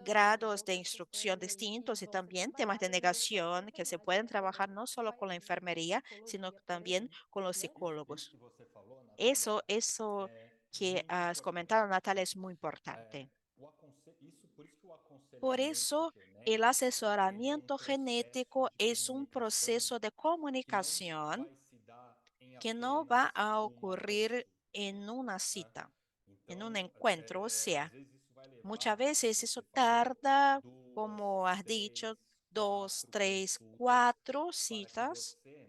grados de instrucción distintos y también temas de negación que se pueden trabajar no solo con la enfermería, sino también con los psicólogos. Isso que você falou, Nathalie, Eso é que muito has comentado, Natalia, es muy importante. por isso que o Por aconselhamento eso, el genético, ele é um asesoramiento processo genético de es un comunicação proceso de que não comunicación vai se dar em que no apenas va a uma ocurrir consulta, en una tá? cita, en un Então, encuentro. O às sea, vezes isso vai muchas levar, como veces eso você falou, tarda, duas, como has três, dicho, dos, quatro tres, consultas 4 para que citas você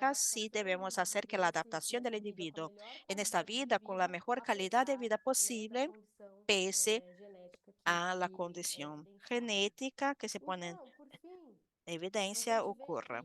genética, sí debemos hacer que la adaptación del individuo en esta vida con la mejor calidad de vida posible, pese a la condición genética que se pone en evidencia, ocurra.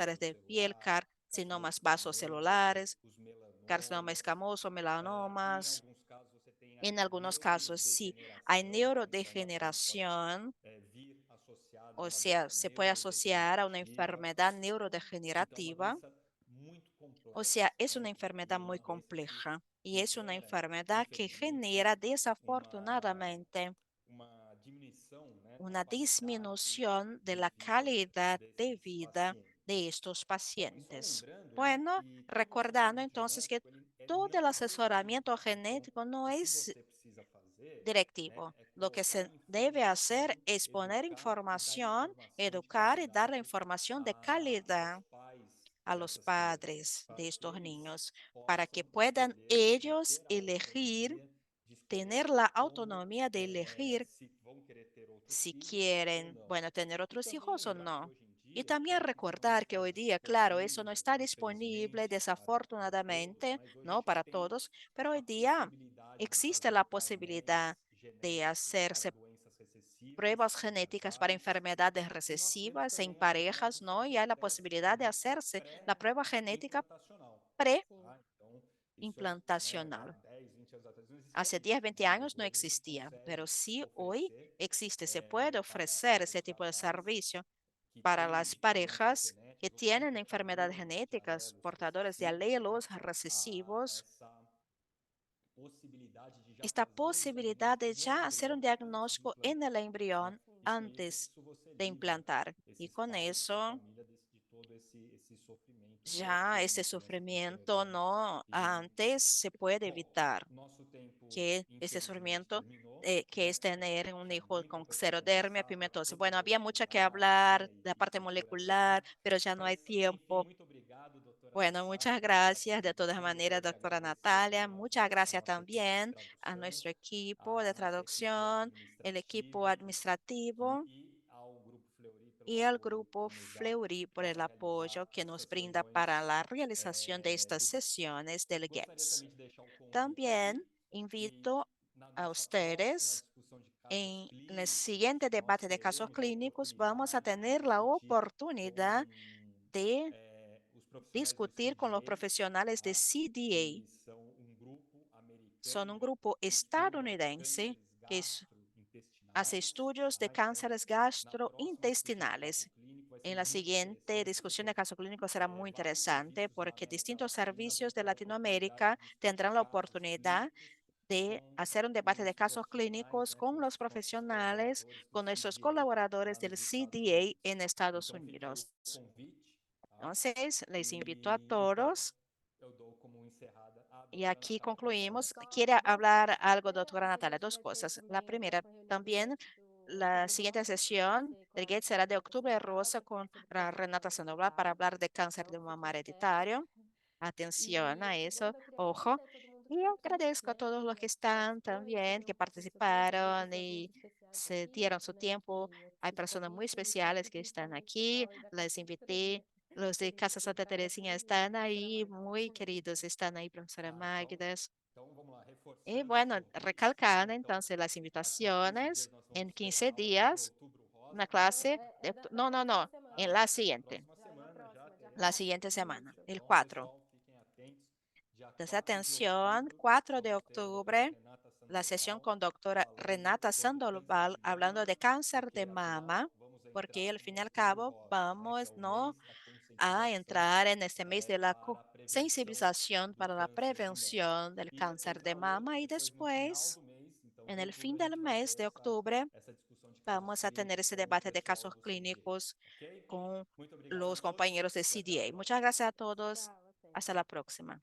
áreas de piel, cárcinomas vasocelulares, carcinoma escamoso, Em melanomas. alguns casos, você tem a En algunos casos, sí, hay neurodegeneração, então ela também pode neurodegeneración, vir associada a o uma sea, doença se puede asociar a una neurodegenerativa. enfermedad Então, é uma neurodegenerativa. doença muito O complexa, sea, es né? una enfermedad E é muy uma doença compleja y que es una gera, enfermedad que infelizmente, genera uma, desafortunadamente uma diminuição, né, na una qualidade disminución de de la vida calidad de desses vida pacientes. de estos Bom, e só pacientes. lembrando, né, Bueno, que todo recordando assessoramento entonces que genético ele todo não el é diretivo, asesoramiento tá? Então, genético no o que es você precisa fazer, né, directivo. é Lo que colocar se debe hacer informação, es poner educar e dar información, informação de educar y dar la qualidade información de calidad aos pais a los dessas crianças, padres para de que estos eles niños, para que possam puedan escolher, né, ellos ter a elegir, autonomia de escolher tener la como autonomía de elegir se vão querer ter outros si filhos ou quieren, não. bueno, tener E otros também hijos o lembrar que no. hoje em Y dia, también tanto os nossos recordar que hoy países día, claro, eso no disponíveis, está disponible infelizmente, para todos, desafortunadamente, mas hoje a no gente para tem todos, pero hoy a día possibilidade de existe fazer la posibilidad painéis de genéticos para hacerse doenças recessivas pruebas em genéticas para casais. enfermedades E nós temos recesivas en também a possibilidade parejas, de ¿no? Y fazer hay la testes posibilidad de genéticos hacerse la prueba genética pré-implantacional, Sim. tá? Então, isso é, né, há preimplantacional. 10, 20 anos atrás não existia Hace isso, 10, 20 né? años Hoje no a gente existía, pero consegue sí hoy oferecer existe, se puede ofrecer para os ese tipo de casais servicio que para las têm doenças parejas que genéticas ou que são tienen enfermedades portadores de genéticas, alelos portadores de recessivos, né? alelos recesivos, Essa possibilidade de já esta fazer o posibilidad de diagnóstico no ya hacer un embrião antes de diagnóstico en el implantar, tá? embrión E com antes isso você de livra implantar. Y esses con pais e a eso família de todo esse sofrimento que é ya ter este uma criança com sufrimiento escleróide no genética. antes se puede Bom, evitar, nosso tempo, que este infelizmente, sufrimiento terminou, que es né? tener un Tinha hijo muita con coisa para xerodermia conversar, para pigmentosa. todos Bueno, os había mucho que cuidados, hablar né? de la parte E curação. molecular, pero ya no hay Mas, enfim, tiempo. muito obrigado, doutora Bueno, Natália, muchas pela gracias de todas contribuição. maneras, Gostaria de doctora agradecer Natalia. também Muchas a gracias nossa equipe de también a tradução, nuestro equipo de a nossa equipe traducción, el equipo administrativa administrativo e ao Grupo Fleury pelo y al apoio grupo que nos dá Fleury por el para realizar apoyo que nos essas brinda para reuniões la realización de estas do GATS. sesiones del Gostaria GETS. também de deixar o convite También aqui que invito na a nossa próxima ustedes discussão de casos en el clínicos, siguiente nós debate de casos teremos a clínicos, vamos a oportunidade de tener la discutir oportunidad com de os profissionais do discutir con los CDA, profesionales de tá? CDA. Que são um grupo Son americano un grupo que estuda estadounidense cânceres que hace gastrointestinais, estudios de tá? Então, cánceres na próxima discussão de caso gastrointestinales. clínico vai ser En la muito siguiente interessante discusión de porque caso clínico será muy vários interesante serviços da porque América distintos Latina vão servicios de ter a oportunidade Latinoamérica de discutir tendrán la casos oportunidad clínicos de com hacer un debate de os casos profissionais, clínicos né, con los com os profesionales, colaboradores do con nuestros CDA colaboradores lá del nos Estados CDA Unidos. en Estados Então fica aí o Unidos. convite, tá? Entonces, les invito a Então todos eu dou como encerrada a y doutora aquí Natália, por favor. concluimos. Só ¿Quiere duas hablar coisas. algo, Primeiro, doctora se a Natalia? gente Dos vai ter cosas. La também a primera, próxima reunião do también GET do la Outubro siguiente Rosa, que vai sesión ser com del a GATE será de Renata octubre Sandoval, rosa para falar con sobre la câncer de Renata mama Sandoval para hereditário. hablar de cáncer Então, de mama fiquem atentos. hereditario. Atención E a eso, segundo, eu queria ojo. agradecer a todo mundo que Y participou, agradezco a né? todos los que Que están participou e también, recebeu que um professor, também participaron pessoas muito y especiais se aqui, dieron su né? tiempo. Que eu Hay fiz o personas muy convite e especiales que están principalmente o aquí. pessoal aí da Les Casa invité. Estrelinha, Los de querida Casa Santa secretária Teresina Sueli e están professora ahí, Magda. muy queridos están ahí, profesora Tá, Magda. vamos lá, Y reforçando o bueno, convite, tá? recalcando Então, entonces las daqui a 15 invitaciones. dias nós En vamos ter a 15 aula sobre días, Outubro Rosa, una né? Não, clase da No, no, próxima no, Ah, en semana. la não, siguiente, próxima Já é na semana já próxima, dia la teremos. 4. siguiente semana, Isso. el Então, 4. pessoal, fiquem atentos. Dia Entonces, 4 de atención, outubro, 4 de vamos ter a doutora octubre, Renata la sesión Sandoval con doctora falando Renata sobre câncer Sandoval de hablando mama, de cáncer de porque afinal mama, vamos porque entrar al fin no y al Outubro cabo Rosa, né? Que é vamos, o ¿no?, mês da a conscientização entrar en este mes de la para a prevenção sensibilización do para la câncer de mama. prevención del E depois, cáncer de valor, mama y depois no final después, do mês, então en em el fin outubro, a del gente vai mes ter de octubre, essa discussão de casos vamos a tener clínicos ese com o debate de pessoal casos do clínicos CDA, ok? con Muito obrigado a los todos compañeros de e até a CDA. Muchas próxima. gracias a todos. Tchau, até. Hasta la próxima.